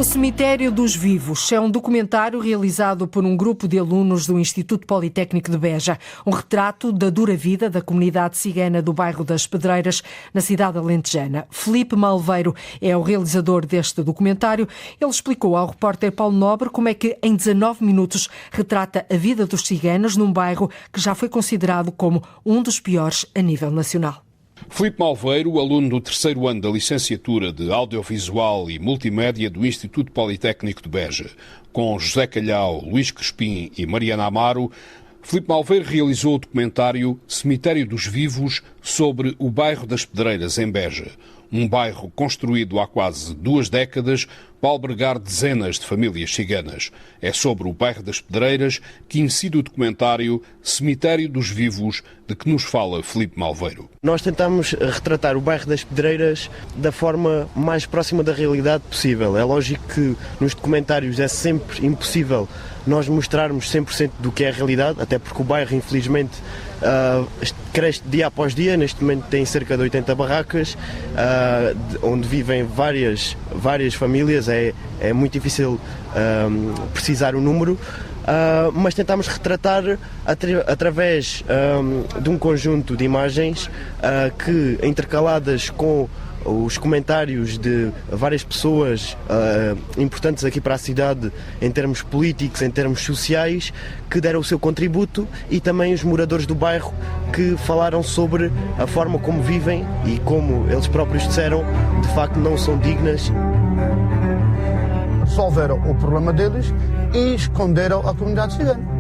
O Cemitério dos Vivos é um documentário realizado por um grupo de alunos do Instituto Politécnico de Beja. Um retrato da dura vida da comunidade cigana do bairro das Pedreiras, na cidade alentejana. Filipe Malveiro é o realizador deste documentário. Ele explicou ao repórter Paulo Nobre como é que, em 19 minutos, retrata a vida dos ciganos num bairro que já foi considerado como um dos piores a nível nacional. Filipe Malveiro, aluno do terceiro ano da licenciatura de Audiovisual e Multimédia do Instituto Politécnico de Beja. Com José Calhau, Luís Crespim e Mariana Amaro, Filipe Malveiro realizou o documentário Cemitério dos Vivos sobre o bairro das Pedreiras, em Beja. Um bairro construído há quase 2 décadas para albergar dezenas de famílias ciganas. É sobre o bairro das Pedreiras que incide o documentário Cemitério dos Vivos, de que nos fala Filipe Malveiro. Nós tentamos retratar o bairro das Pedreiras da forma mais próxima da realidade possível. É lógico que nos documentários é sempre impossível nós mostrarmos 100% do que é a realidade, até porque o bairro, infelizmente, cresce dia após dia. Neste momento tem cerca de 80 barracas, onde vivem várias famílias. É muito difícil precisar o número, mas tentamos retratar através de um conjunto de imagens que, intercaladas com os comentários de várias pessoas importantes aqui para a cidade, em termos políticos, em termos sociais, que deram o seu contributo, e também os moradores do bairro que falaram sobre a forma como vivem e como eles próprios disseram, de facto não são dignas. Resolveram o problema deles e esconderam a comunidade cigana.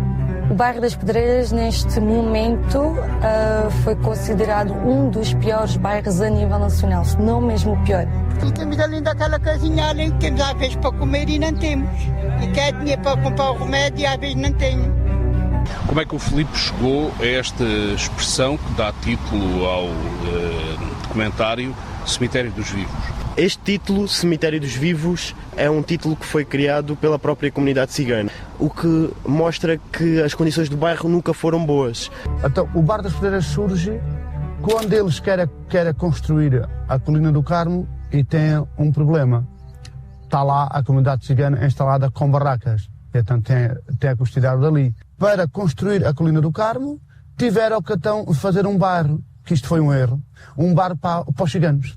O bairro das Pedreiras, neste momento, foi considerado um dos piores bairros a nível nacional, se não mesmo o pior. E temos ali daquela casinha ali, que temos às vezes para comer e não temos. E quer dinheiro para comprar o remédio e às vezes não tenho. Como é que o Filipe chegou a esta expressão que dá título ao documentário Cemitério dos Vivos? Este título, Cemitério dos Vivos, é um título que foi criado pela própria comunidade cigana, o que mostra que as condições do bairro nunca foram boas. Então, o Bar das Pedreiras surge quando eles querem construir a Colina do Carmo e tem um problema. Está lá a comunidade cigana instalada com barracas, então tem a custodiar dali. Para construir a Colina do Carmo, tiveram que então fazer um bairro, que isto foi um erro, um bairro para os ciganos.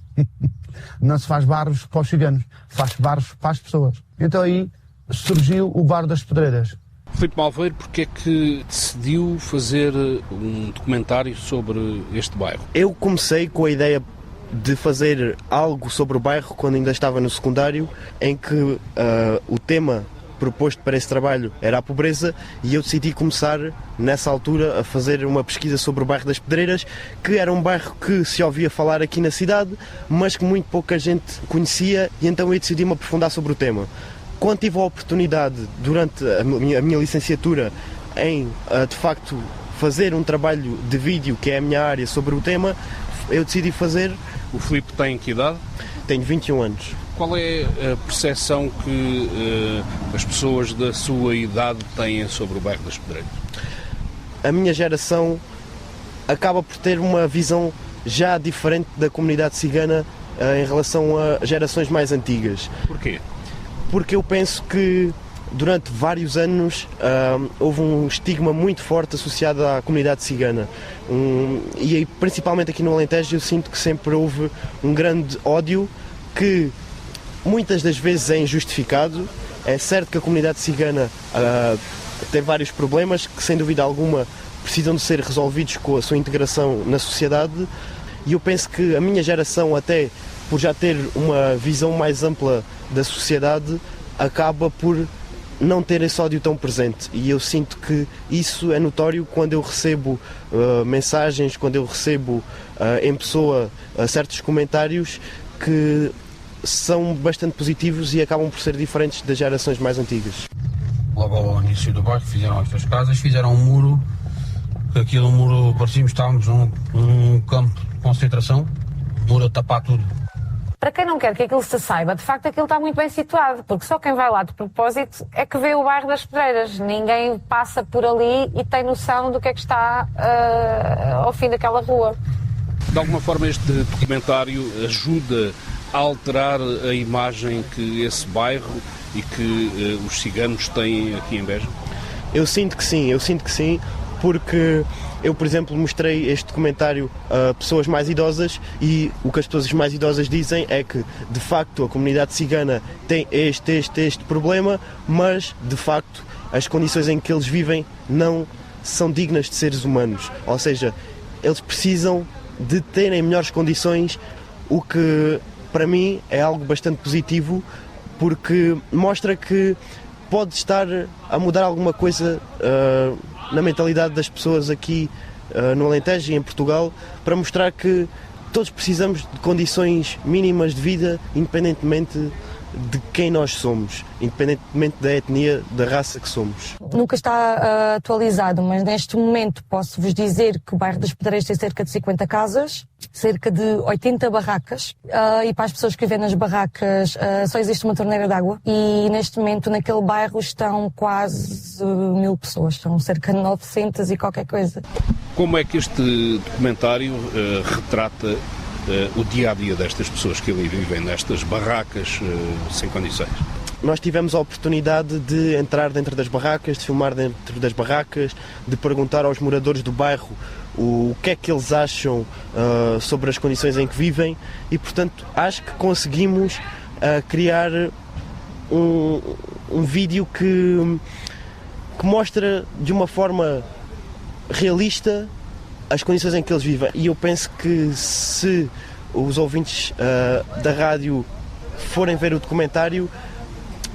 Não se faz bairros para os ciganos, faz bairros para as pessoas. Então aí surgiu o Bar das Pedreiras. Filipe Malveiro, porque é que decidiu fazer um documentário sobre este bairro? Eu comecei com a ideia de fazer algo sobre o bairro quando ainda estava no secundário, em que o tema proposto para esse trabalho era a pobreza, e eu decidi começar nessa altura a fazer uma pesquisa sobre o bairro das Pedreiras, que era um bairro que se ouvia falar aqui na cidade, mas que muito pouca gente conhecia, e então eu decidi me aprofundar sobre o tema. Quando tive a oportunidade, durante a minha licenciatura, em de facto fazer um trabalho de vídeo, que é a minha área, sobre o tema, eu decidi fazer. O Filipe tem que idade? Tenho 21 anos. Qual é a percepção que as pessoas da sua idade têm sobre o bairro das Pedreiras? A minha geração acaba por ter uma visão já diferente da comunidade cigana em relação a gerações mais antigas. Porquê? Porque eu penso que durante vários anos houve um estigma muito forte associado à comunidade cigana. E principalmente aqui no Alentejo eu sinto que sempre houve um grande ódio que muitas das vezes é injustificado. É certo que a comunidade cigana tem vários problemas que, sem dúvida alguma, precisam de ser resolvidos com a sua integração na sociedade, e eu penso que a minha geração, até por já ter uma visão mais ampla da sociedade, acaba por não ter esse ódio tão presente, e eu sinto que isso é notório quando eu recebo mensagens, quando eu recebo em pessoa certos comentários que são bastante positivos e acabam por ser diferentes das gerações mais antigas. Logo ao início do bairro fizeram estas casas, fizeram um muro, que aquilo, um muro, parecíamos que estávamos num campo de concentração, um muro a tapar tudo. Para quem não quer que aquilo se saiba, de facto aquilo está muito bem situado, porque só quem vai lá de propósito é que vê o bairro das Pedreiras. Ninguém passa por ali e tem noção do que é que está ao fim daquela rua. De alguma forma este documentário ajuda a alterar a imagem que esse bairro e que os ciganos têm aqui em Beja? Eu sinto que sim, porque eu, por exemplo, mostrei este documentário a pessoas mais idosas e o que as pessoas mais idosas dizem é que, de facto, a comunidade cigana tem este problema, mas, de facto, as condições em que eles vivem não são dignas de seres humanos. Ou seja, eles precisam de terem melhores condições, o que, para mim, é algo bastante positivo, porque mostra que pode estar a mudar alguma coisa na mentalidade das pessoas aqui no Alentejo e em Portugal, para mostrar que todos precisamos de condições mínimas de vida, independentemente de quem nós somos, independentemente da etnia, da raça que somos. Nunca está atualizado, mas neste momento posso-vos dizer que o bairro das Pedreiras tem cerca de 50 casas, cerca de 80 barracas, e para as pessoas que vivem nas barracas só existe uma torneira de água, e neste momento naquele bairro estão quase 1000 pessoas, são cerca de 900 e qualquer coisa. Como é que este documentário retrata o dia-a-dia destas pessoas que ali vivem, nestas barracas sem condições? Nós tivemos a oportunidade de entrar dentro das barracas, de filmar dentro das barracas, de perguntar aos moradores do bairro o que é que eles acham sobre as condições em que vivem e, portanto, acho que conseguimos criar um vídeo que mostra de uma forma realista as condições em que eles vivem. E eu penso que se os ouvintes da rádio forem ver o documentário,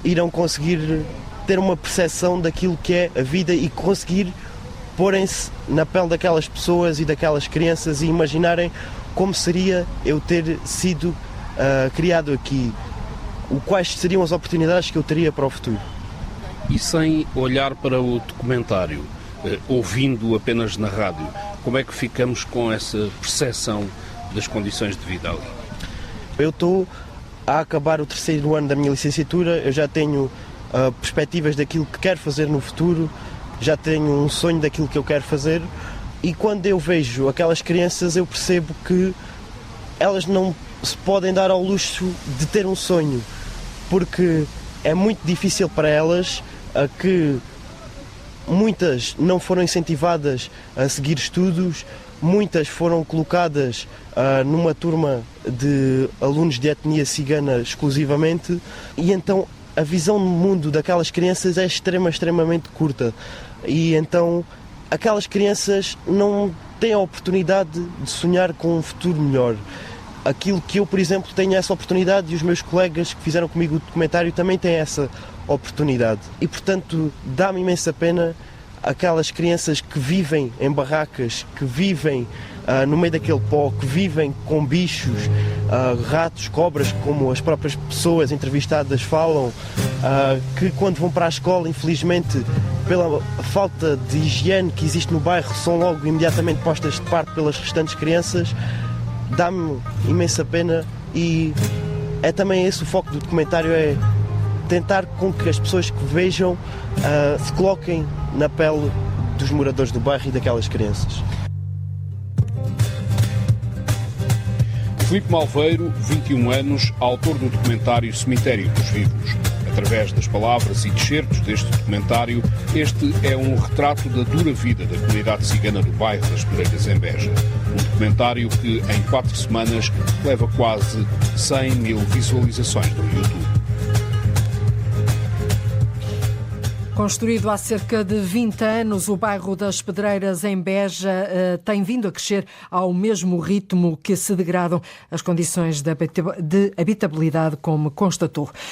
irão conseguir ter uma percepção daquilo que é a vida e conseguir porem-se na pele daquelas pessoas e daquelas crianças e imaginarem como seria eu ter sido criado aqui, quais seriam as oportunidades que eu teria para o futuro. E sem olhar para o documentário, ouvindo apenas na rádio, como é que ficamos com essa percepção das condições de vida ali? Eu estou a acabar o 3º ano da minha licenciatura, eu já tenho perspectivas daquilo que quero fazer no futuro, já tenho um sonho daquilo que eu quero fazer e quando eu vejo aquelas crianças eu percebo que elas não se podem dar ao luxo de ter um sonho, porque é muito difícil para elas, que muitas não foram incentivadas a seguir estudos, muitas foram colocadas numa turma de alunos de etnia cigana exclusivamente e então a visão do mundo daquelas crianças é extremamente curta e então aquelas crianças não têm a oportunidade de sonhar com um futuro melhor. Aquilo que eu, por exemplo, tenho essa oportunidade e os meus colegas que fizeram comigo o documentário também têm essa oportunidade. E, portanto, dá-me imensa pena aquelas crianças que vivem em barracas, que vivem no meio daquele pó, que vivem com bichos, ratos, cobras, como as próprias pessoas entrevistadas falam, que quando vão para a escola, infelizmente, pela falta de higiene que existe no bairro, são logo imediatamente postas de parte pelas restantes crianças. Dá-me imensa pena e é também esse o foco do documentário, é tentar com que as pessoas que vejam se coloquem na pele dos moradores do bairro e daquelas crianças. Filipe Malveiro, 21 anos, autor do documentário Cemitério dos Vivos. Através das palavras e excertos deste documentário, este é um retrato da dura vida da comunidade cigana do bairro das Pedreiras em Beja. Um documentário que, em 4 semanas, leva quase 100.000 visualizações no YouTube. Construído há cerca de 20 anos, o bairro das Pedreiras em Beja tem vindo a crescer ao mesmo ritmo que se degradam as condições de habitabilidade, como constatou.